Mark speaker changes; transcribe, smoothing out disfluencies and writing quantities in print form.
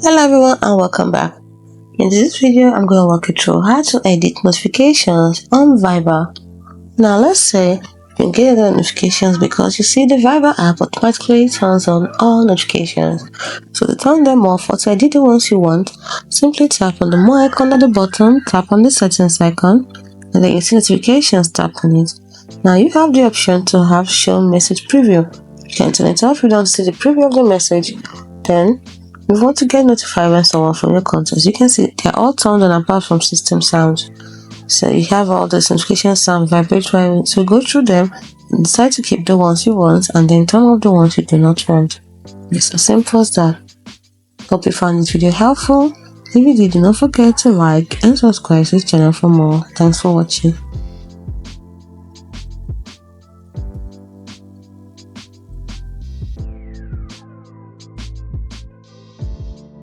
Speaker 1: Hello everyone and welcome back. In this video, I'm going to walk you through how to edit notifications on Viber. Now let's say you get the notifications because you see the Viber app automatically turns on all notifications. So to turn them off or to edit the ones you want, simply tap on the more icon at the bottom, tap on the settings icon, and then you see notifications, tap on it. Now you have the option to have show message preview. You can turn it off if you don't see the preview of the message. Then if you want to get notified when someone from your contacts, you can see they're all turned on apart from system sounds. So you have all the notification sound vibrate right. So go through them and decide to keep the ones you want and then turn off the ones you do not want. It's as simple as that. Hope you found this video helpful. If you did, do not forget to like and subscribe to this channel for more. Thanks for watching.